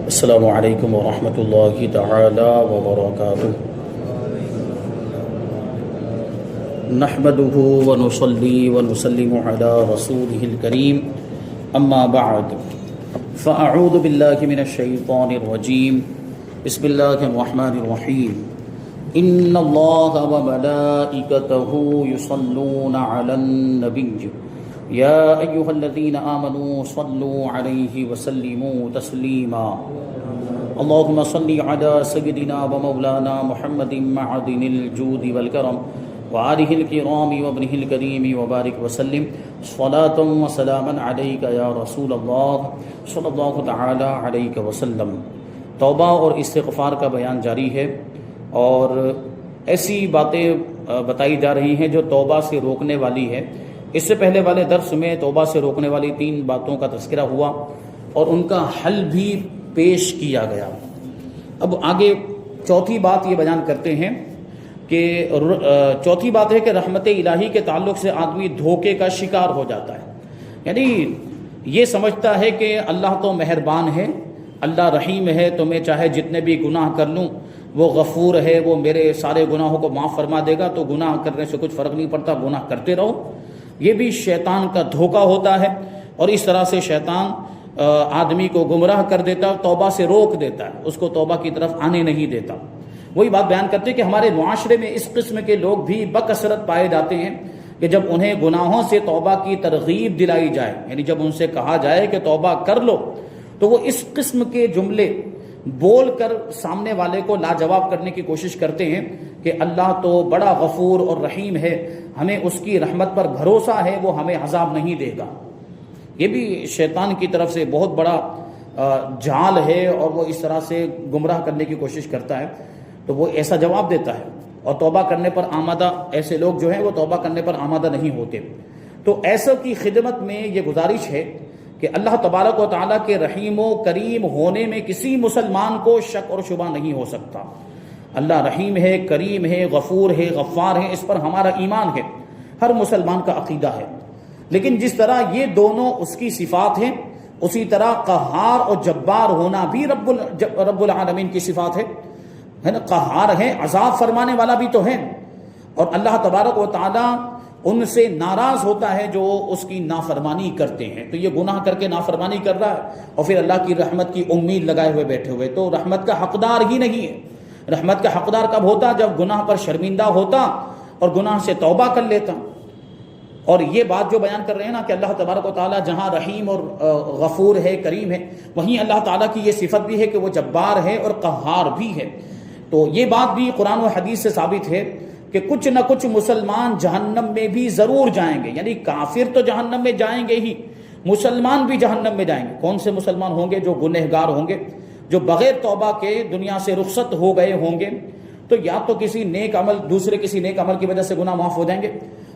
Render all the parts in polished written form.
السلام علیکم ورحمۃ اللہ تعالی وبرکاتہ۔ نحمده ونصلي ونسلم على رسوله الكريم اما بعد فاعوذ باللہ من الشیطان الرجیم بسم اللہ الرحمن الرحیم ان اللہ وملائکته يصلون علی النبی یا ایہا الذین آمنوا صلوا علیہ وسلموا تسلیما اللہم صل علی سیدنا ومولانا محمد معدن الجود والکرم وآلہ الکرام وابنہ الکریم وبارک وسلم صلاۃ وسلاما علیک یا رسول اللہ صلی اللہ تعالی علیہ وسلم۔ توبہ اور استغفار کا بیان جاری ہے اور ایسی باتیں بتائی جا رہی ہیں جو توبہ سے روکنے والی ہے۔ اس سے پہلے والے درس میں توبہ سے روکنے والی 3 باتوں کا تذکرہ ہوا اور ان کا حل بھی پیش کیا گیا۔ اب آگے چوتھی بات یہ بیان کرتے ہیں کہ چوتھی بات ہے کہ رحمت الہی کے تعلق سے آدمی دھوکے کا شکار ہو جاتا ہے، یعنی یہ سمجھتا ہے کہ اللہ تو مہربان ہے، اللہ رحیم ہے، تو میں چاہے جتنے بھی گناہ کر لوں وہ غفور ہے، وہ میرے سارے گناہوں کو معاف فرما دے گا، تو گناہ کرنے سے کچھ فرق نہیں پڑتا، گناہ کرتے رہو۔ یہ بھی شیطان کا دھوکہ ہوتا ہے اور اس طرح سے شیطان آدمی کو گمراہ کر دیتا ہے، توبہ سے روک دیتا ہے، اس کو توبہ کی طرف آنے نہیں دیتا۔ وہی بات بیان کرتے ہیں کہ ہمارے معاشرے میں اس قسم کے لوگ بھی بکثرت پائے جاتے ہیں کہ جب انہیں گناہوں سے توبہ کی ترغیب دلائی جائے، یعنی جب ان سے کہا جائے کہ توبہ کر لو، تو وہ اس قسم کے جملے بول کر سامنے والے کو لاجواب کرنے کی کوشش کرتے ہیں کہ اللہ تو بڑا غفور اور رحیم ہے، ہمیں اس کی رحمت پر بھروسہ ہے، وہ ہمیں عذاب نہیں دے گا۔ یہ بھی شیطان کی طرف سے بہت بڑا جال ہے اور وہ اس طرح سے گمراہ کرنے کی کوشش کرتا ہے، تو وہ ایسا جواب دیتا ہے اور توبہ کرنے پر آمادہ ایسے لوگ جو ہیں وہ توبہ کرنے پر آمادہ نہیں ہوتے۔ تو ایسوں کی خدمت میں یہ گزارش ہے کہ اللہ تبارک و تعالیٰ کے رحیم و کریم ہونے میں کسی مسلمان کو شک اور شبہ نہیں ہو سکتا۔ اللہ رحیم ہے، کریم ہے، غفور ہے، غفار ہے، اس پر ہمارا ایمان ہے، ہر مسلمان کا عقیدہ ہے۔ لیکن جس طرح یہ دونوں اس کی صفات ہیں، اسی طرح قہار اور جبار ہونا بھی رب العالمین کی صفات ہے نا۔ قہار ہے، عذاب فرمانے والا بھی تو ہے، اور اللہ تبارک و تعالیٰ ان سے ناراض ہوتا ہے جو اس کی نافرمانی کرتے ہیں۔ تو یہ گناہ کر کے نافرمانی کر رہا ہے اور پھر اللہ کی رحمت کی امید لگائے ہوئے بیٹھے ہوئے، تو رحمت کا حقدار ہی نہیں ہے۔ رحمت کا حقدار کب ہوتا؟ جب گناہ پر شرمندہ ہوتا اور گناہ سے توبہ کر لیتا۔ اور یہ بات جو بیان کر رہے ہیں نا کہ اللہ تبارک و تعالیٰ جہاں رحیم اور غفور ہے، کریم ہے، وہیں اللہ تعالیٰ کی یہ صفت بھی ہے کہ وہ جبار ہے اور قہار بھی ہے۔ تو یہ بات بھی قرآن و حدیث سے ثابت ہے کہ کچھ نہ کچھ مسلمان جہنم میں بھی ضرور جائیں گے، یعنی کافر تو جہنم میں جائیں گے ہی، مسلمان بھی جہنم میں جائیں گے۔ کون سے مسلمان ہوں گے؟ جو گنہگار ہوں گے، جو بغیر توبہ کے دنیا سے رخصت ہو گئے ہوں گے، تو یا تو کسی نیک عمل، دوسرے کسی نیک عمل کی وجہ سے گناہ معاف ہو جائیں گے،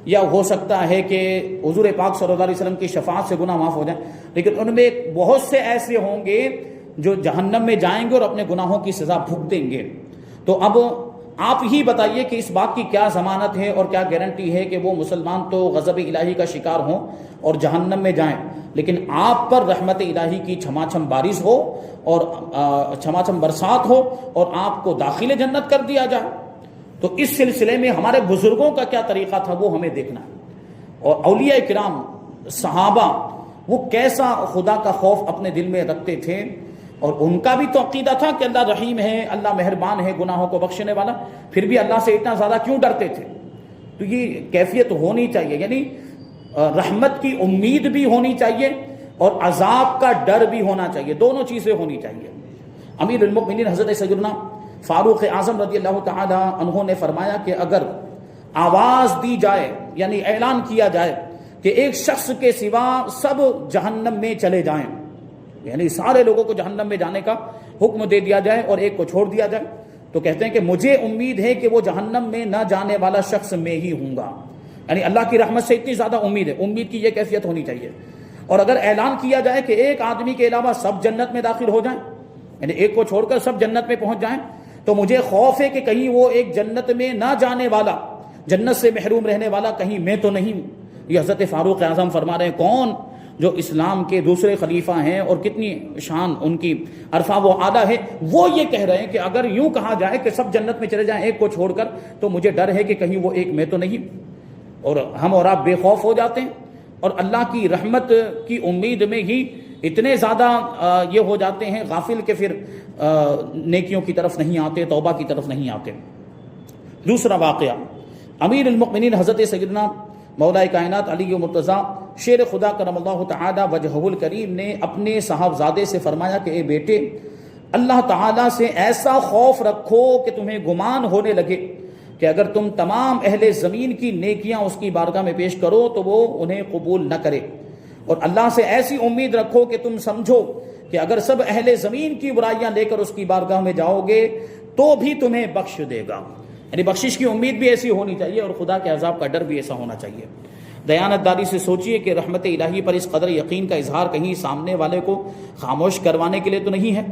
یا ہو سکتا ہے کہ حضور پاک صلی اللہ علیہ وسلم کی شفاعت سے گناہ معاف ہو جائیں۔ لیکن ان میں بہت سے ایسے ہوں گے جو جہنم میں جائیں گے اور اپنے گناہوں کی سزا بھگتیں گے۔ تو اب آپ ہی بتائیے کہ اس بات کی کیا ضمانت ہے اور کیا گارنٹی ہے کہ وہ مسلمان تو غضب الہی کا شکار ہوں اور جہنم میں جائیں، لیکن آپ پر رحمت الہی کی چھماچھم بارش ہو اور چھماچھم برسات ہو اور آپ کو داخل جنت کر دیا جائے؟ تو اس سلسلے میں ہمارے بزرگوں کا کیا طریقہ تھا وہ ہمیں دیکھنا ہے، اور اولیاء کرام، صحابہ، وہ کیسا خدا کا خوف اپنے دل میں رکھتے تھے، اور ان کا بھی تو عقیدہ تھا کہ اللہ رحیم ہے، اللہ مہربان ہے، گناہوں کو بخشنے والا، پھر بھی اللہ سے اتنا زیادہ کیوں ڈرتے تھے؟ تو یہ کیفیت ہونی چاہیے، یعنی رحمت کی امید بھی ہونی چاہیے اور عذاب کا ڈر بھی ہونا چاہیے، دونوں چیزیں ہونی چاہیے۔ امیر المؤمنین حضرت سیدنا فاروق اعظم رضی اللہ تعالی عنہ نے فرمایا کہ اگر آواز دی جائے، یعنی اعلان کیا جائے کہ ایک شخص کے سوا سب جہنم میں چلے جائیں، یعنی سارے لوگوں کو جہنم میں جانے کا حکم دے دیا جائے اور ایک کو چھوڑ دیا جائے، تو کہتے ہیں کہ مجھے امید ہے کہ وہ جہنم میں نہ جانے والا شخص میں ہی ہوں گا، یعنی اللہ کی رحمت سے اتنی زیادہ امید ہے، امید کی یہ کیفیت ہونی چاہیے۔ اور اگر اعلان کیا جائے کہ ایک آدمی کے علاوہ سب جنت میں داخل ہو جائیں، یعنی ایک کو چھوڑ کر سب جنت میں پہنچ جائیں، تو مجھے خوف ہے کہ کہیں وہ ایک جنت میں نہ جانے والا، جنت سے محروم رہنے والا کہیں میں تو نہیں۔ یہ حضرت فاروق اعظم فرما رہے ہیں، کون؟ جو اسلام کے دوسرے خلیفہ ہیں اور کتنی شان ان کی عرفہ و اعلیٰ ہے، وہ یہ کہہ رہے ہیں کہ اگر یوں کہا جائے کہ سب جنت میں چلے جائیں ایک کو چھوڑ کر، تو مجھے ڈر ہے کہ کہیں وہ ایک میں تو نہیں، اور ہم اور آپ بے خوف ہو جاتے ہیں اور اللہ کی رحمت کی امید میں ہی اتنے زیادہ یہ ہو جاتے ہیں غافل کہ پھر نیکیوں کی طرف نہیں آتے، توبہ کی طرف نہیں آتے۔ دوسرا واقعہ، امیر المؤمنین حضرت سیدنا مولا کائنات علی مرتضیٰ شیر خدا کرم اللہ تعالی وجہہ الکریم نے اپنے صاحبزادے سے فرمایا کہ اے بیٹے، اللہ تعالیٰ سے ایسا خوف رکھو کہ تمہیں گمان ہونے لگے کہ اگر تم تمام اہل زمین کی نیکیاں اس کی بارگاہ میں پیش کرو تو وہ انہیں قبول نہ کرے، اور اللہ سے ایسی امید رکھو کہ تم سمجھو کہ اگر سب اہل زمین کی برائیاں لے کر اس کی بارگاہ میں جاؤ گے تو بھی تمہیں بخش دے گا۔ یعنی بخشش کی امید بھی ایسی ہونی چاہیے اور خدا کے عذاب کا ڈر بھی ایسا ہونا چاہیے۔ دیانت داری سے سوچئے کہ رحمت الہی پر اس قدر یقین کا اظہار کہیں سامنے والے کو خاموش کروانے کے لیے تو نہیں ہے۔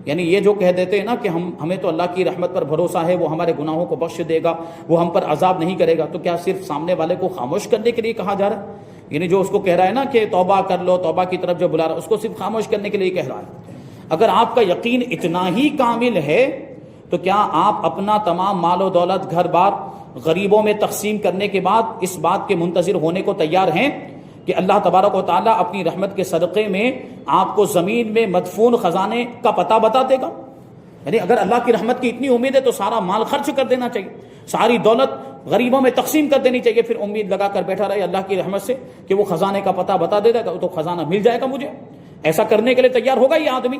یعنی یہ جو کہہ دیتے ہیں نا کہ ہمیں تو اللہ کی رحمت پر بھروسہ ہے، وہ ہمارے گناہوں کو بخش دے گا، وہ ہم پر عذاب نہیں کرے گا، تو کیا صرف سامنے والے کو خاموش کرنے کے لیے کہا جا رہا ہے؟ یعنی جو اس کو کہہ رہا ہے نا کہ توبہ کر لو، توبہ کی طرف جو بلا رہا ہے، اس کو صرف خاموش کرنے کے لیے کہہ رہا ہے؟ اگر آپ کا یقین اتنا ہی کامل ہے تو کیا آپ اپنا تمام مال و دولت گھر بار غریبوں میں تقسیم کرنے کے بعد اس بات کے منتظر ہونے کو تیار ہیں کہ اللہ تبارک و تعالیٰ اپنی رحمت کے صدقے میں آپ کو زمین میں مدفون خزانے کا پتہ بتا دے گا؟ یعنی اگر اللہ کی رحمت کی اتنی امید ہے تو سارا مال خرچ کر دینا چاہیے، ساری دولت غریبوں میں تقسیم کر دینی چاہیے، پھر امید لگا کر بیٹھا رہے اللہ کی رحمت سے کہ وہ خزانے کا پتہ بتا دے گا تو خزانہ مل جائے گا مجھے۔ ایسا کرنے کے لیے تیار ہوگا یہ آدمی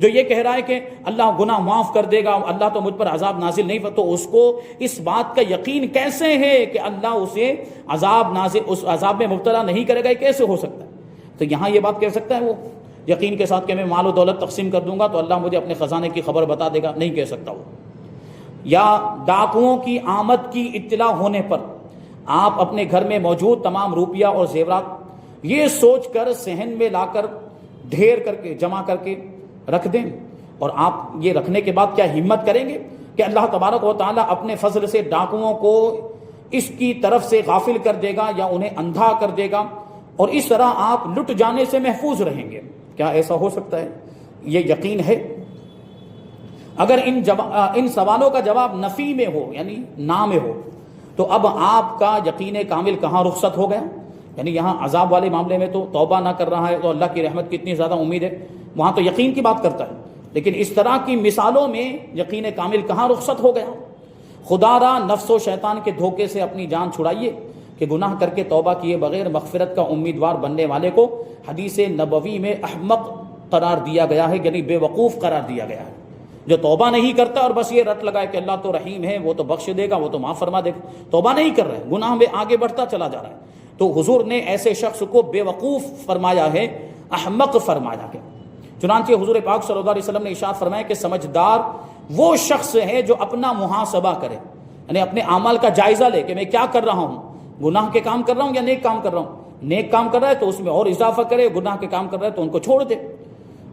جو یہ کہہ رہا ہے کہ اللہ گناہ معاف کر دے گا، اللہ تو مجھ پر عذاب نازل نہیں، تو اس کو اس بات کا یقین کیسے ہے کہ اللہ اسے عذاب نازل، اس عذاب میں مبتلا نہیں کرے گا؟ یہ کیسے ہو سکتا ہے؟ تو یہاں یہ بات کہہ سکتا ہے وہ یقین کے ساتھ کہ میں مال و دولت تقسیم کر دوں گا تو اللہ مجھے اپنے خزانے کی خبر بتا دے گا؟ نہیں کہہ سکتا وہ۔ یا ڈاکوؤں کی آمد کی اطلاع ہونے پر آپ اپنے گھر میں موجود تمام روپیہ اور زیورات یہ سوچ کر صحن میں لا کر ڈھیر کر کے جمع کر کے رکھ دیں، اور آپ یہ رکھنے کے بعد کیا ہمت کریں گے کہ اللہ تبارک و تعالیٰ اپنے فضل سے ڈاکوؤں کو اس کی طرف سے غافل کر دے گا یا انہیں اندھا کر دے گا اور اس طرح آپ لٹ جانے سے محفوظ رہیں گے؟ کیا ایسا ہو سکتا ہے؟ یہ یقین ہے؟ اگر ان سوالوں کا جواب نفی میں ہو یعنی نہ میں ہو تو اب آپ کا یقین کامل کہاں رخصت ہو گیا؟ یعنی یہاں عذاب والے معاملے میں تو توبہ نہ کر رہا ہے تو اللہ کی رحمت کی اتنی زیادہ امید ہے، وہاں تو یقین کی بات کرتا ہے، لیکن اس طرح کی مثالوں میں یقین کامل کہاں رخصت ہو گیا؟ خدا را نفس و شیطان کے دھوکے سے اپنی جان چھڑائیے کہ گناہ کر کے توبہ کیے بغیر مغفرت کا امیدوار بننے والے کو حدیث نبوی میں احمق قرار دیا گیا ہے، یعنی بے وقوف قرار دیا گیا ہے۔ جو توبہ نہیں کرتا اور بس یہ رٹ لگائے کہ اللہ تو رحیم ہے، وہ تو بخش دے گا، وہ تو معاف فرما دے گا، توبہ نہیں کر رہا ہے، گناہ میں آگے بڑھتا چلا جا رہا ہے، تو حضور نے ایسے شخص کو بے وقوف فرمایا ہے، احمق فرمایا ہے۔ چنانچہ حضور پاک صلی اللہ علیہ وسلم نے ارشاد فرمایا کہ سمجھدار وہ شخص ہے جو اپنا محاسبہ کرے، یعنی اپنے اعمال کا جائزہ لے کہ میں کیا کر رہا ہوں، گناہ کے کام کر رہا ہوں یا نیک کام کر رہا ہوں۔ نیک کام کر رہا ہے تو اس میں اور اضافہ کرے، گناہ کے کام کر رہا ہے تو ان کو چھوڑ دے،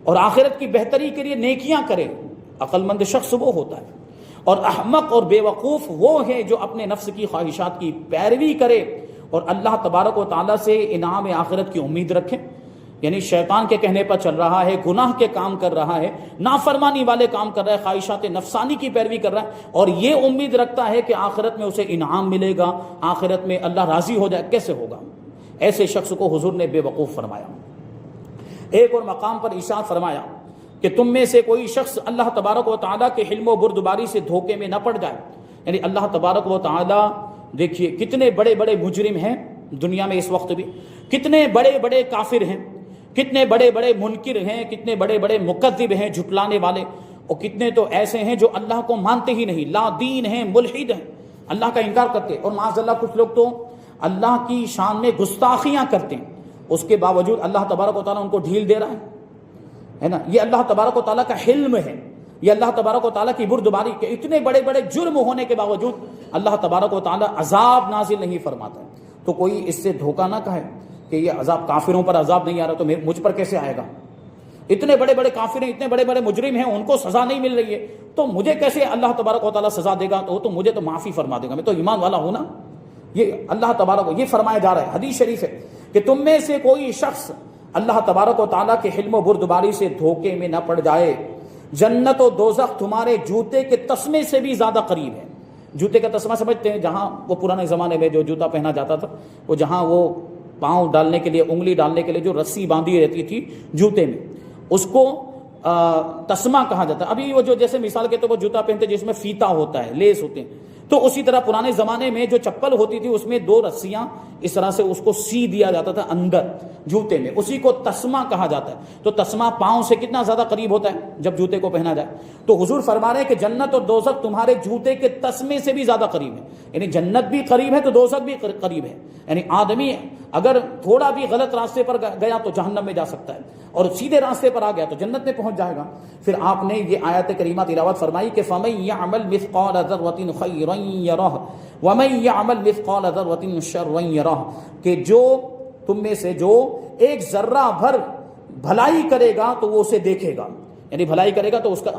اور آخرت کی بہتری کے لیے نیکیاں کرے۔ عقل مند شخص وہ ہوتا ہے، اور احمق اور بے وقوف وہ ہے جو اپنے نفس کی خواہشات کی پیروی کرے اور اللہ تبارک و تعالیٰ سے انعام آخرت کی امید رکھے، یعنی شیطان کے کہنے پر چل رہا ہے، گناہ کے کام کر رہا ہے، نافرمانی والے کام کر رہا ہے، خواہشات نفسانی کی پیروی کر رہا ہے، اور یہ امید رکھتا ہے کہ آخرت میں اسے انعام ملے گا، آخرت میں اللہ راضی ہو جائے۔ کیسے ہوگا؟ ایسے شخص کو حضور نے بے وقوف فرمایا۔ ایک اور مقام پر ارشاد فرمایا کہ تم میں سے کوئی شخص اللہ تبارک و تعالیٰ کے حلم و بردباری سے دھوکے میں نہ پڑ جائے، یعنی اللہ تبارک و تعالیٰ دیکھیے کتنے بڑے بڑے مجرم ہیں دنیا میں اس وقت بھی، کتنے بڑے بڑے کافر ہیں، کتنے بڑے بڑے منکر ہیں، کتنے بڑے بڑے مکذب ہیں، جھٹلانے والے، اور کتنے تو ایسے ہیں جو اللہ کو مانتے ہی نہیں، لا دین ہیں، ملحد ہیں، اللہ کا انکار کرتے، اور معاذ اللہ کچھ لوگ تو اللہ کی شان میں گستاخیاں کرتے ہیں، اس کے باوجود اللہ تبارک و تعالیٰ ان کو ڈھیل دے رہا ہے نا۔ یہ اللہ تبارک و تعالیٰ کا حلم ہے، یہ اللہ تبارک و تعالیٰ کی بردباری کہ اتنے بڑے بڑے جرم ہونے کے باوجود اللہ تبارک و تعالیٰ عذاب نازل نہیں فرماتا ہے۔ تو کوئی اس سے دھوکہ نہ کہے کہ یہ عذاب کافروں پر عذاب نہیں آ رہا تو مجھ پر کیسے آئے گا؟ اتنے بڑے بڑے کافر ہیں، اتنے بڑے بڑے مجرم ہیں، ان کو سزا نہیں مل رہی ہے تو مجھے کیسے اللہ تبارک و تعالیٰ سزا دے گا؟ تو مجھے تو معافی فرما دے گا، میں تو ایمان والا ہوں نا۔ یہ اللہ تبارک یہ فرمایا جا رہا ہے، حدیث شریف ہے کہ تم میں سے کوئی شخص اللہ تبارک و تعالیٰ کے حلم و بردباری سے دھوکے میں نہ پڑ جائے۔ جنت و دوزخ تمہارے جوتے کے تسمے سے بھی زیادہ قریب ہے۔ جوتے کا تسمہ سمجھتے ہیں؟ جہاں وہ پرانے زمانے میں جو جوتا پہنا جاتا تھا، وہ جہاں وہ پاؤں ڈالنے کے لیے، انگلی ڈالنے کے لیے جو رسی باندھی رہتی تھی جوتے میں، اس کو تسمہ کہا جاتا ہے۔ ابھی وہ جو جیسے مثال کے طور پر جوتا پہنتے جس میں فیتا ہوتا ہے، لیس ہوتے ہیں، تو اسی طرح پرانے زمانے میں جو چپل ہوتی تھی اس میں 2 رسیاں اس طرح سے اس کو سی دیا جاتا تھا اندر جوتے میں، اسی کو تسمہ کہا جاتا ہے۔ تو تسمہ پاؤں سے کتنا زیادہ قریب ہوتا ہے جب جوتے کو پہنا جائے۔ تو حضور فرما رہے ہیں کہ جنت اور دوزخ تمہارے جوتے کے تسمے سے بھی زیادہ قریب ہے، یعنی جنت بھی قریب ہے تو دوزخ بھی قریب ہے۔ یعنی آدمی اگر تھوڑا بھی غلط راستے پر گیا تو جہنم میں جا سکتا ہے، اور سیدھے راستے پر آ گیا تو جنت میں پہنچ جائے گا۔ پھر آپ نے یہ آیت کریمہ تلاوت فرمائی کہ فَمَن يَعْمَلْ مِثْقَالَ ذَرَّةٍ خَيْرًا يَرَهُ وَمَن يَعْمَلْ مِثْقَالَ ذَرَّةٍ شَرًّا يَرَهُ، کہ جو تم میں سے جو ایک ذرہ بھر بھلائی کرے گا تو وہ اسے دیکھے گا، یعنی بھلائی کرے گا تو اس کا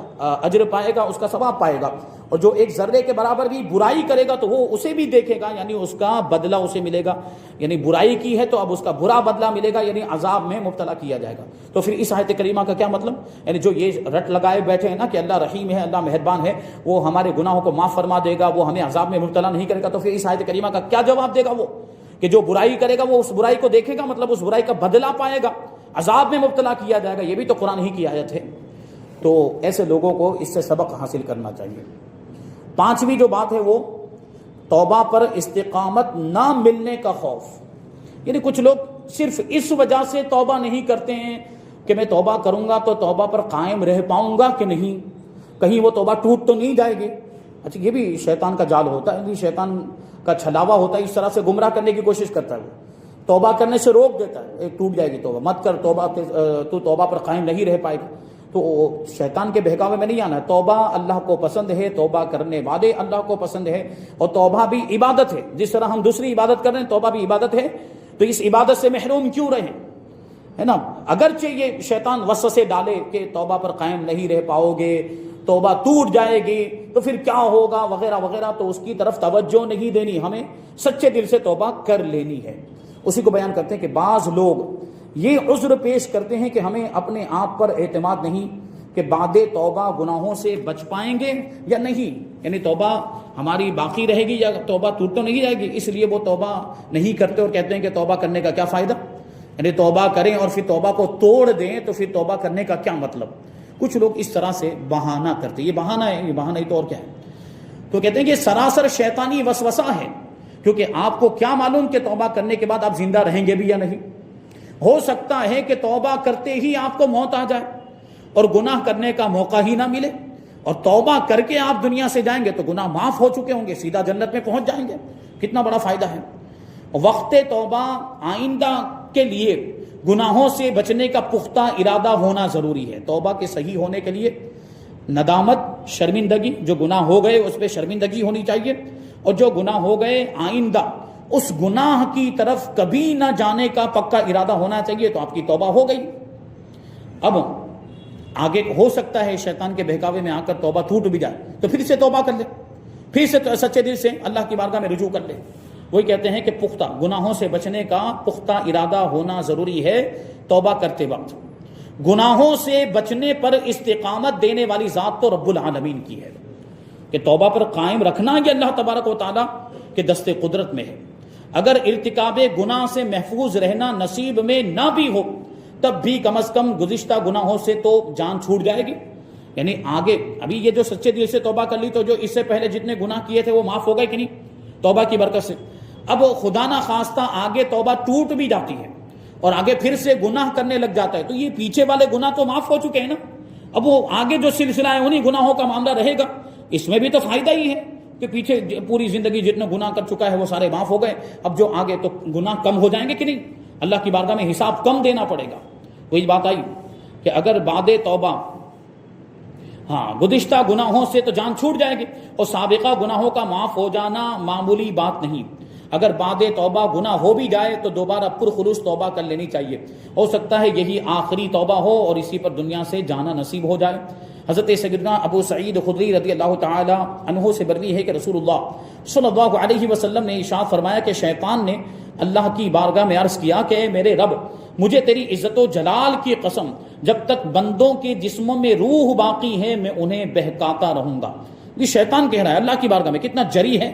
اجر پائے گا، اس کا ثواب پائے گا، اور جو ایک ذرے کے برابر بھی برائی کرے گا تو وہ اسے بھی دیکھے گا، یعنی اس کا بدلہ اسے ملے گا۔ یعنی برائی کی ہے تو اب اس کا برا بدلہ ملے گا، یعنی عذاب میں مبتلا کیا جائے گا۔ تو پھر اس آیت کریمہ کا کیا مطلب؟ یعنی جو یہ رٹ لگائے بیٹھے ہیں نا کہ اللہ رحیم ہے، اللہ مہربان ہے، وہ ہمارے گناہوں کو معاف فرما دے گا، وہ ہمیں عذاب میں مبتلا نہیں کرے گا، تو پھر اس آیت کریمہ کا کیا جواب دے گا وہ؟ کہ جو برائی کرے گا وہ اس برائی کو دیکھے گا، مطلب اس برائی کا بدلہ پائے گا، عذاب میں مبتلا کیا جائے گا۔ یہ بھی تو قرآن ہی کی آیت ہے۔ تو ایسے لوگوں کو اس سے سبق حاصل کرنا چاہیے۔ 5ویں جو بات ہے وہ توبہ پر استقامت نہ ملنے کا خوف۔ یعنی کچھ لوگ صرف اس وجہ سے توبہ نہیں کرتے ہیں کہ میں توبہ کروں گا تو توبہ پر قائم رہ پاؤں گا کہ نہیں، کہیں وہ توبہ ٹوٹ تو نہیں جائے گی۔ اچھا، یہ بھی شیطان کا جال ہوتا ہے، یہ شیطان کا چھلاوا ہوتا ہے، اس طرح سے گمراہ کرنے کی کوشش کرتا ہے، وہ توبہ کرنے سے روک دیتا ہے، ایک ٹوٹ جائے گی توبہ، مت کر توبہ، تو توبہ پر قائم نہیں رہ پائے گا۔ تو شیطان کے بہکاوے میں نہیں آنا ہے۔ توبہ اللہ کو پسند ہے، توبہ کرنے والے اللہ کو پسند ہے، اور توبہ بھی عبادت ہے۔ جس طرح ہم دوسری عبادت کر رہے ہیں، توبہ بھی عبادت ہے، تو اس عبادت سے محروم کیوں رہیں، ہے نا؟ اگرچہ یہ شیطان وسوسے ڈالے کہ توبہ پر قائم نہیں رہ پاؤ گے، توبہ ٹوٹ جائے گی تو پھر کیا ہوگا وغیرہ وغیرہ، تو اس کی طرف توجہ نہیں دینی، ہمیں سچے دل سے توبہ کر لینی ہے۔ اسی کو بیان کرتے ہیں کہ بعض لوگ یہ عذر پیش کرتے ہیں کہ ہمیں اپنے آپ پر اعتماد نہیں کہ بعد توبہ گناہوں سے بچ پائیں گے یا نہیں، یعنی توبہ ہماری باقی رہے گی یا توبہ ٹوٹ تو نہیں جائے گی، اس لیے وہ توبہ نہیں کرتے اور کہتے ہیں کہ توبہ کرنے کا کیا فائدہ، یعنی توبہ کریں اور پھر توبہ کو توڑ دیں تو پھر توبہ کرنے کا کیا مطلب۔ کچھ لوگ اس طرح سے بہانہ کرتے، یہ بہانہ ہے، یہ بہانہ ہی تو اور کیا ہے۔ تو کہتے ہیں کہ سراسر شیطانی وسوسہ ہے، کیونکہ آپ کو کیا معلوم کہ توبہ کرنے کے بعد آپ زندہ رہیں گے بھی یا نہیں۔ ہو سکتا ہے کہ توبہ کرتے ہی آپ کو موت آ جائے اور گناہ کرنے کا موقع ہی نہ ملے، اور توبہ کر کے آپ دنیا سے جائیں گے تو گناہ معاف ہو چکے ہوں گے، سیدھا جنت میں پہنچ جائیں گے، کتنا بڑا فائدہ ہے۔ وقت توبہ آئندہ کے لیے گناہوں سے بچنے کا پختہ ارادہ ہونا ضروری ہے۔ توبہ کے صحیح ہونے کے لیے ندامت، شرمندگی، جو گناہ ہو گئے اس پہ شرمندگی ہونی چاہیے، اور جو گناہ ہو گئے آئندہ اس گناہ کی طرف کبھی نہ جانے کا پکا ارادہ ہونا چاہیے، تو آپ کی توبہ ہو گئی۔ اب آگے ہو سکتا ہے شیطان کے بہکاوے میں آ کر توبہ ٹوٹ بھی جائے تو پھر سے توبہ کر لے، پھر سے سچے دل سے اللہ کی بارگاہ میں رجوع کر لے۔ وہی کہتے ہیں کہ پختہ گناہوں سے بچنے کا پختہ ارادہ ہونا ضروری ہے توبہ کرتے وقت۔ گناہوں سے بچنے پر استقامت دینے والی ذات تو رب العالمین کی ہے، کہ توبہ پر قائم رکھنا یہ اللہ تبارک و تعالیٰ کے دست قدرت میں ہے۔ اگر ارتکاب گناہ سے محفوظ رہنا نصیب میں نہ بھی ہو تب بھی کم از کم گزشتہ گناہوں سے تو جان چھوٹ جائے گی، یعنی آگے ابھی یہ جو سچے دل سے توبہ کر لی تو جو اس سے پہلے جتنے گناہ کیے تھے وہ معاف ہو گئے کہ نہیں توبہ کی برکت سے۔ اب خدا نہ خواستہ آگے توبہ ٹوٹ بھی جاتی ہے اور آگے پھر سے گناہ کرنے لگ جاتا ہے تو یہ پیچھے والے گناہ تو معاف ہو چکے ہیں نا، اب وہ آگے جو سلسلہ ہے انہی گناہوں کا معاملہ رہے گا۔ اس میں بھی تو فائدہ ہی ہے کہ پیچھے پوری زندگی جتنے گناہ کر چکا ہے وہ سارے معاف ہو گئے، اب جو آگے تو گناہ کم ہو جائیں گے کہ نہیں، اللہ کی بارگاہ میں حساب کم دینا پڑے گا۔ وہی بات آئی کہ اگر بعد توبہ گزشتہ گناہوں سے تو جان چھوٹ جائے گی، اور سابقہ گناہوں کا معاف ہو جانا معمولی بات نہیں۔ اگر بعد توبہ گناہ ہو بھی جائے تو دوبارہ پرخلوص توبہ کر لینی چاہیے، ہو سکتا ہے یہی آخری توبہ ہو اور اسی پر دنیا سے جانا نصیب ہو جائے۔ حضرت سیدنا ابو سعید خدری رضی اللہ تعالی عنہ سے بروی ہے کہ رسول اللہ صلی اللہ علیہ وسلم نے ارشاد فرمایا کہ شیطان نے اللہ کی بارگاہ میں عرض کیا کہ اے میرے رب، مجھے تیری عزت و جلال کی قسم جب تک بندوں کے جسموں میں روح باقی ہے میں انہیں بہکاتا رہوں گا. یہ شیطان کہہ رہا ہے اللہ کی بارگاہ میں. کتنا جری ہے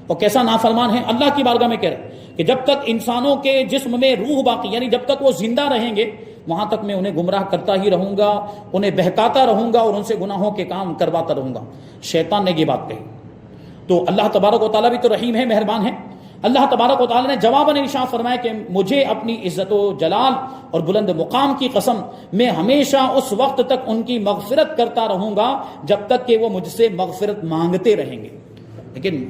اور کیسا نافرمان ہے. اللہ کی بارگاہ میں کہہ رہا ہے کہ جب تک انسانوں کے جسم میں روح باقی، یعنی جب تک وہ زندہ رہیں گے وہاں تک میں انہیں گمراہ کرتا ہی رہوں گا، انہیں بہکاتا رہوں گا اور ان سے گناہوں کے کام کرواتا رہوں گا. شیطان نے یہ بات کہی. تو اللہ تبارک و تعالیٰ بھی تو رحیم ہے، مہربان ہے. اللہ تبارک و تعالیٰ نے جواباً ارشاد فرمایا کہ مجھے اپنی عزت و جلال اور بلند مقام کی قسم میں ہمیشہ اس وقت تک ان کی مغفرت کرتا رہوں گا جب تک کہ وہ مجھ سے مغفرت مانگتے رہیں گے. لیکن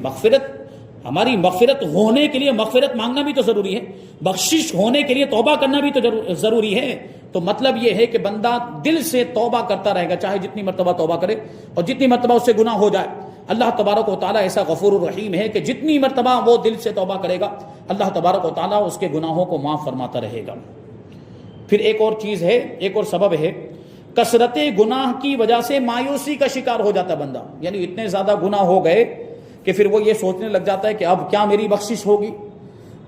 ہماری مغفرت ہونے کے لیے مغفرت مانگنا بھی تو ضروری ہے، بخشش ہونے کے لیے توبہ کرنا بھی تو ضروری ہے. تو مطلب یہ ہے کہ بندہ دل سے توبہ کرتا رہے گا، چاہے جتنی مرتبہ توبہ کرے اور جتنی مرتبہ اس سے گناہ ہو جائے. اللہ تبارک و تعالیٰ ایسا غفور الرحیم ہے کہ جتنی مرتبہ وہ دل سے توبہ کرے گا اللہ تبارک و تعالیٰ اس کے گناہوں کو معاف فرماتا رہے گا. پھر ایک اور چیز ہے، ایک اور سبب ہے، کثرت گناہ کی وجہ سے مایوسی کا شکار ہو جاتا بندہ. یعنی اتنے زیادہ گناہ ہو گئے کہ پھر وہ یہ سوچنے لگ جاتا ہے کہ اب کیا میری بخشش ہوگی،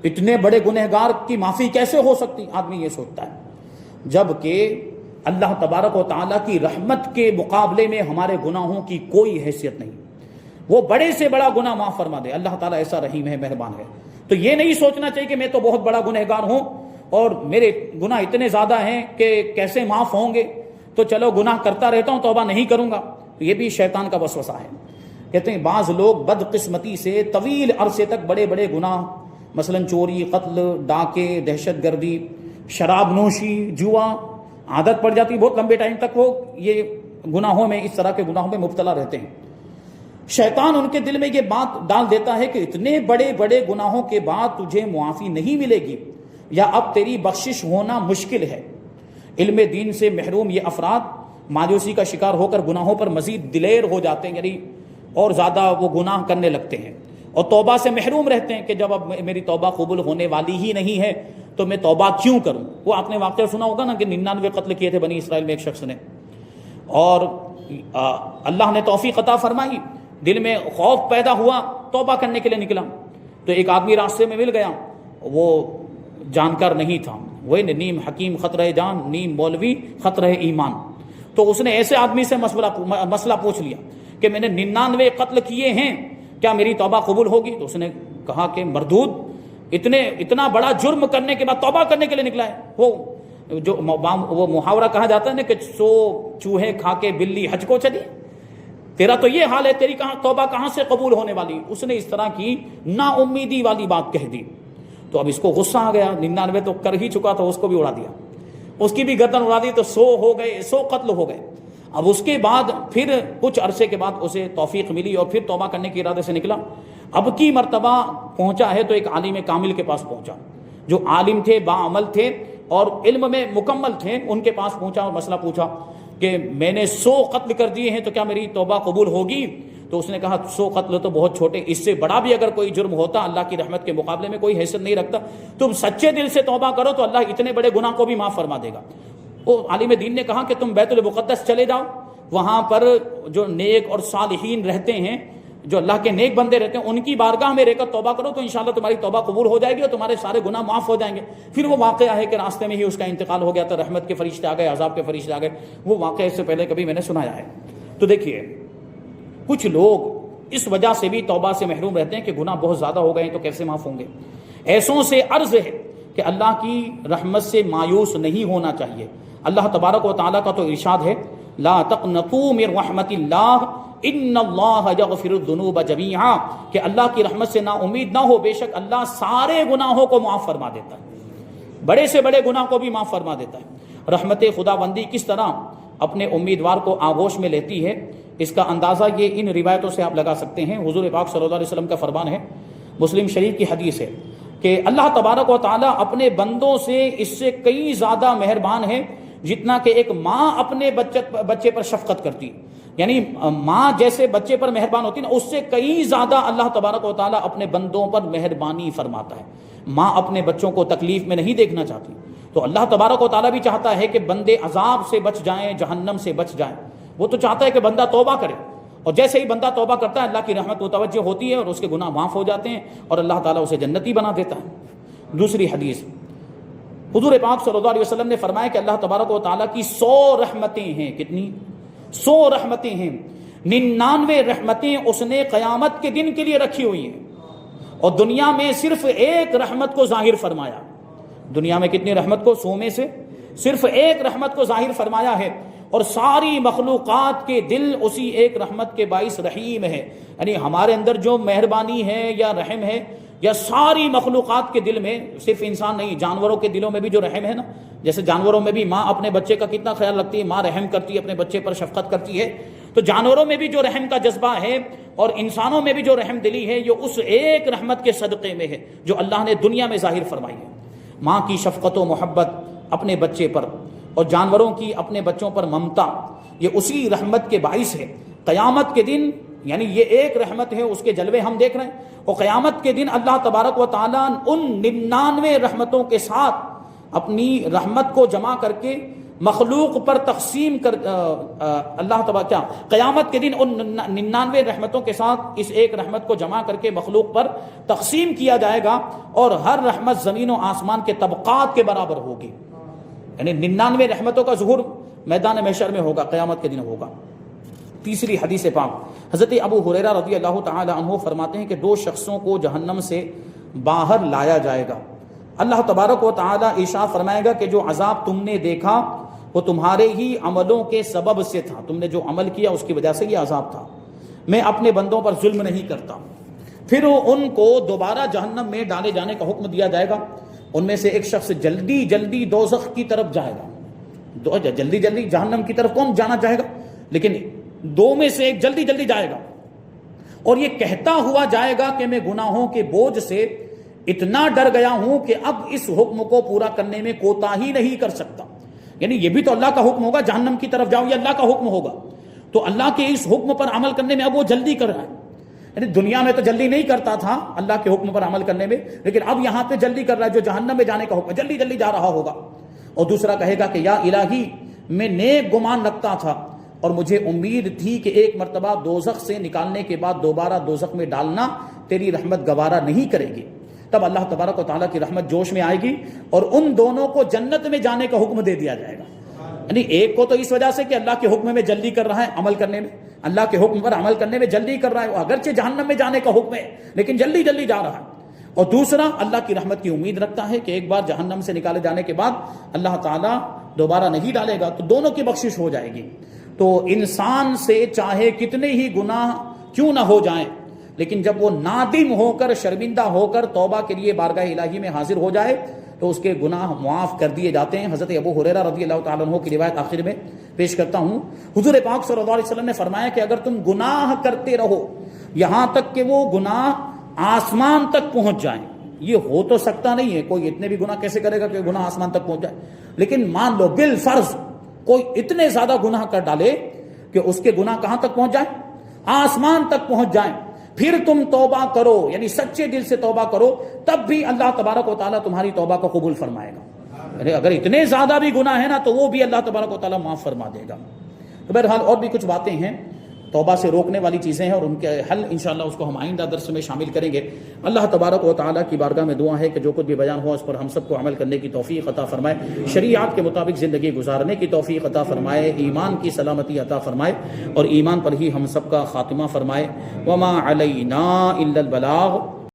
اتنے بڑے گنہگار کی معافی کیسے ہو سکتی. آدمی یہ سوچتا ہے، جبکہ اللہ تبارک و تعالیٰ کی رحمت کے مقابلے میں ہمارے گناہوں کی کوئی حیثیت نہیں. وہ بڑے سے بڑا گناہ معاف فرما دے. اللہ تعالیٰ ایسا رحیم ہے، مہربان ہے. تو یہ نہیں سوچنا چاہیے کہ میں تو بہت بڑا گنہگار ہوں اور میرے گناہ اتنے زیادہ ہیں کہ کیسے معاف ہوں گے، تو چلو گناہ کرتا رہتا ہوں، توبہ نہیں کروں گا. یہ بھی شیطان کا وسوسہ ہے. کہتے ہیں بعض لوگ بدقسمتی سے طویل عرصے تک بڑے بڑے گناہ، مثلا چوری، قتل، ڈاکے، دہشت گردی، شراب نوشی، جوا، عادت پڑ جاتی، بہت لمبے ٹائم تک وہ یہ گناہوں میں، اس طرح کے گناہوں میں مبتلا رہتے ہیں. شیطان ان کے دل میں یہ بات ڈال دیتا ہے کہ اتنے بڑے بڑے گناہوں کے بعد تجھے معافی نہیں ملے گی یا اب تیری بخشش ہونا مشکل ہے. علم دین سے محروم یہ افراد مایوسی کا شکار ہو کر گناہوں پر مزید دلیر ہو جاتے ہیں، یعنی اور زیادہ وہ گناہ کرنے لگتے ہیں اور توبہ سے محروم رہتے ہیں کہ جب اب میری توبہ قبول ہونے والی ہی نہیں ہے تو میں توبہ کیوں کروں. وہ آپ نے واقعہ سنا ہوگا نا کہ 99 قتل کیے تھے بنی اسرائیل میں ایک شخص نے، اور اللہ نے توفیق عطا فرمائی، دل میں خوف پیدا ہوا، توبہ کرنے کے لیے نکلا تو ایک آدمی راستے میں مل گیا، وہ جانکار نہیں تھا، وہ نیم حکیم خطرہ جان، نیم مولوی خطرہ ایمان. تو اس نے ایسے آدمی سے مسئلہ پوچھ لیا کہ میں نے 99 قتل کیے ہیں، کیا میری توبہ قبول ہوگی؟ تو اس نے کہا کہ مردود، اتنا بڑا جرم کرنے کے بعد توبہ کرنے کے لیے نکلا ہے. وہ محاورہ کہا جاتا ہے نا کہ 100 چوہے کھا کے بلی حج کو چلی، تیرا تو یہ حال ہے، تیری توبہ کہاں سے قبول ہونے والی. اس نے اس طرح کی نا امیدی والی بات کہہ دی. تو اب اس کو غصہ آ گیا، 99 تو کر ہی چکا تھا، اس کو بھی اڑا دیا، اس کی بھی گردن اڑا دی، تو 100 ہو گئے، 100 قتل ہو گئے. اب اس کے بعد پھر کچھ عرصے کے بعد اسے توفیق ملی اور پھر توبہ کرنے کے ارادے سے نکلا. اب کی مرتبہ پہنچا ہے تو ایک عالم کامل کے پاس پہنچا، جو عالم تھے، باعمل تھے اور علم میں مکمل تھے. ان کے پاس پہنچا اور مسئلہ پوچھا کہ میں نے 100 قتل کر دیے ہیں تو کیا میری توبہ قبول ہوگی؟ تو اس نے کہا 100 قتل تو بہت چھوٹے، اس سے بڑا بھی اگر کوئی جرم ہوتا اللہ کی رحمت کے مقابلے میں کوئی حیثیت نہیں رکھتا. تم سچے دل سے توبہ کرو تو اللہ اتنے بڑے گناہ کو بھی معاف فرما دے گا. وہ عالم دین نے کہا کہ تم بیت المقدس چلے جاؤ، وہاں پر جو نیک اور صالحین رہتے ہیں، جو اللہ کے نیک بندے رہتے ہیں، ان کی بارگاہ میں رہ کر توبہ کرو تو انشاءاللہ تمہاری توبہ قبول ہو جائے گی اور تمہارے سارے گناہ معاف ہو جائیں گے. پھر وہ واقعہ ہے کہ راستے میں ہی اس کا انتقال ہو گیا تھا، رحمت کے فرشتے آ گئے، عذاب کے فرشتے آ گئے. وہ واقعہ اس سے پہلے کبھی میں نے سنایا ہے. تو دیکھیے کچھ لوگ اس وجہ سے بھی توبہ سے محروم رہتے ہیں کہ گناہ بہت زیادہ ہو گئے ہیں تو کیسے معاف ہوں گے. ایسوں سے عرض ہے کہ اللہ کی رحمت سے مایوس نہیں ہونا چاہیے. اللہ تبارک و تعالیٰ کا تو ارشاد ہے لا تقنطوا من رحمت اللہ ان اللہ یغفر الذنوب جمیعا، کہ اللہ کی رحمت سے نا امید نہ ہو، بے شک اللہ سارے گناہوں کو معاف فرما دیتا ہے، بڑے سے بڑے گناہ کو بھی معاف فرما دیتا ہے. رحمت خداوندی کس طرح اپنے امیدوار کو آغوش میں لیتی ہے، اس کا اندازہ یہ ان روایتوں سے آپ لگا سکتے ہیں. حضور پاک صلی اللہ علیہ وسلم کا فرمان ہے، مسلم شریف کی حدیث ہے کہ اللہ تبارک و تعالیٰ اپنے بندوں سے اس سے کئی زیادہ مہربان ہے جتنا کہ ایک ماں اپنے بچے پر شفقت کرتی. یعنی ماں جیسے بچے پر مہربان ہوتی ہے نا، اس سے کئی زیادہ اللہ تبارک و تعالیٰ اپنے بندوں پر مہربانی فرماتا ہے. ماں اپنے بچوں کو تکلیف میں نہیں دیکھنا چاہتی، تو اللہ تبارک و تعالیٰ بھی چاہتا ہے کہ بندے عذاب سے بچ جائیں، جہنم سے بچ جائیں. وہ تو چاہتا ہے کہ بندہ توبہ کرے، اور جیسے ہی بندہ توبہ کرتا ہے اللہ کی رحمت متوجہ ہوتی ہے اور اس کے گناہ معاف ہو جاتے ہیں اور اللہ تعالیٰ اسے جنتی بنا دیتا ہے. دوسری حدیث حضور پاک صلی اللہ علیہ وسلم نے فرمایا کہ اللہ تبارک و تعالیٰ کی 100 رحمتیں ہیں. کتنی؟ 100 رحمتیں ہیں. 99 رحمتیں اس نے قیامت کے دن کے لیے رکھی ہوئی ہیں، اور دنیا میں صرف ایک رحمت کو ظاہر فرمایا. دنیا میں کتنی رحمت کو؟ 100 میں سے صرف ایک رحمت کو ظاہر فرمایا ہے، اور ساری مخلوقات کے دل اسی ایک رحمت کے باعث رحیم ہے. یعنی ہمارے اندر جو مہربانی ہے یا رحم ہے، یا ساری مخلوقات کے دل میں، صرف انسان نہیں، جانوروں کے دلوں میں بھی جو رحم ہے نا، جیسے جانوروں میں بھی ماں اپنے بچے کا کتنا خیال رکھتی ہے، ماں رحم کرتی ہے، اپنے بچے پر شفقت کرتی ہے، تو جانوروں میں بھی جو رحم کا جذبہ ہے اور انسانوں میں بھی جو رحم دلی ہے، یہ اس ایک رحمت کے صدقے میں ہے جو اللہ نے دنیا میں ظاہر فرمائی ہے. ماں کی شفقت و محبت اپنے بچے پر، اور جانوروں کی اپنے بچوں پر ممتا، یہ اسی رحمت کے باعث ہے. قیامت کے دن، یعنی یہ ایک رحمت ہے، اس کے جلوے ہم دیکھ رہے ہیں، اور قیامت کے دن اللہ تبارک و تعالیٰ ان 99 رحمتوں کے ساتھ اپنی رحمت کو جمع کر کے مخلوق پر تقسیم کر اللہ تبارک قیامت کے دن ان 99 رحمتوں کے ساتھ اس ایک رحمت کو جمع کر کے مخلوق پر تقسیم کیا جائے گا، اور ہر رحمت زمین و آسمان کے طبقات کے برابر ہوگی. یعنی 99 رحمتوں کا ظہور میدان محشر میں ہوگا، قیامت کے دن ہوگا. تیسری حدیث پاک، حضرت ابو ہریرہ رضی اللہ تعالی عنہ فرماتے ہیں کہ 2 شخصوں کو جہنم سے باہر لایا جائے گا. اللہ تبارک و تعالی ارشاد فرمائے گا کہ جو عذاب تم نے دیکھا وہ تمہارے ہی عملوں کے سبب سے تھا، تم نے جو عمل کیا اس کی وجہ سے یہ عذاب تھا. میں اپنے بندوں پر ظلم نہیں کرتا. پھر ان کو دوبارہ جہنم میں ڈالے جانے کا حکم دیا جائے گا. ان میں سے ایک شخص جلدی جلدی دوزخ کی طرف جائے گا. جلدی جلدی جہنم کی طرف کون جانا چاہے گا؟ لیکن 2 میں سے ایک جلدی جلدی جائے گا، اور یہ کہتا ہوا جائے گا کہ میں گناہوں کے بوجھ سے اتنا ڈر گیا ہوں کہ اب اس حکم کو پورا کرنے میں کوتاہی نہیں کر سکتا. یعنی یہ بھی تو اللہ کا حکم ہوگا، جہنم کی طرف جاؤ، یہ اللہ کا حکم ہوگا، تو اللہ کے اس حکم پر عمل کرنے میں اب وہ جلدی کر رہا ہے. یعنی دنیا میں تو جلدی نہیں کرتا تھا اللہ کے حکم پر عمل کرنے میں، لیکن اب یہاں پہ جلدی کر رہا ہے. جو جہنم میں جانے کا حکم جلدی جلدی جا رہا ہوگا. اور دوسرا کہے گا کہ یا الہی، میں نیک گمان رکھتا تھا اور مجھے امید تھی کہ ایک مرتبہ دوزخ سے نکالنے کے بعد دوبارہ دوزخ میں ڈالنا تیری رحمت گوارا نہیں کرے گی. تب اللہ تبارک و تعالیٰ کی رحمت جوش میں آئے گی اور ان دونوں کو جنت میں جانے کا حکم دے دیا جائے گا. یعنی ایک کو تو اس وجہ سے کہ اللہ کے حکم میں جلدی کر رہا ہے، عمل کرنے میں، اللہ کے حکم پر عمل کرنے میں جلدی کر رہا ہے، اگرچہ جہنم میں جانے کا حکم ہے لیکن جلدی جلدی جا رہا ہے. اور دوسرا اللہ کی رحمت کی امید رکھتا ہے کہ ایک بار جہنم سے نکالے جانے کے بعد اللہ تعالیٰ دوبارہ نہیں ڈالے گا، تو دونوں کی بخشش ہو جائے گی. تو انسان سے چاہے کتنے ہی گناہ کیوں نہ ہو جائیں، لیکن جب وہ نادم ہو کر، شرمندہ ہو کر توبہ کے لیے بارگاہ الہی میں حاضر ہو جائے تو اس کے گناہ معاف کر دیے جاتے ہیں. حضرت ابو ہریرہ رضی اللہ تعالیٰ عنہ کی روایت آخر میں پیش کرتا ہوں. حضور پاک صلی اللہ علیہ وسلم نے فرمایا کہ اگر تم گناہ کرتے رہو یہاں تک کہ وہ گناہ آسمان تک پہنچ جائیں، یہ ہو تو سکتا نہیں ہے، کوئی اتنے بھی گناہ کیسے کرے گا کہ گناہ آسمان تک پہنچ جائے، لیکن مان لو بالفرض کوئی اتنے زیادہ گناہ کر ڈالے کہ اس کے گناہ کہاں تک پہنچ جائیں؟ آسمان تک پہنچ جائیں. پھر تم توبہ کرو، یعنی سچے دل سے توبہ کرو، تب بھی اللہ تبارک و تعالیٰ تمہاری توبہ کو قبول فرمائے گا. یعنی اگر اتنے زیادہ بھی گناہ ہے نا تو وہ بھی اللہ تبارک و تعالیٰ معاف فرما دے گا. تو بہرحال اور بھی کچھ باتیں ہیں توبہ سے روکنے والی چیزیں ہیں، اور ان کے حل انشاءاللہ اس کو ہم آئندہ درس میں شامل کریں گے. اللہ تبارک و تعالیٰ کی بارگاہ میں دعا ہے کہ جو کچھ بھی بیان ہوا اس پر ہم سب کو عمل کرنے کی توفیق عطا فرمائے، شریعت کے مطابق زندگی گزارنے کی توفیق عطا فرمائے، ایمان کی سلامتی عطا فرمائے، اور ایمان پر ہی ہم سب کا خاتمہ فرمائے. وما علینا الا البلاغ.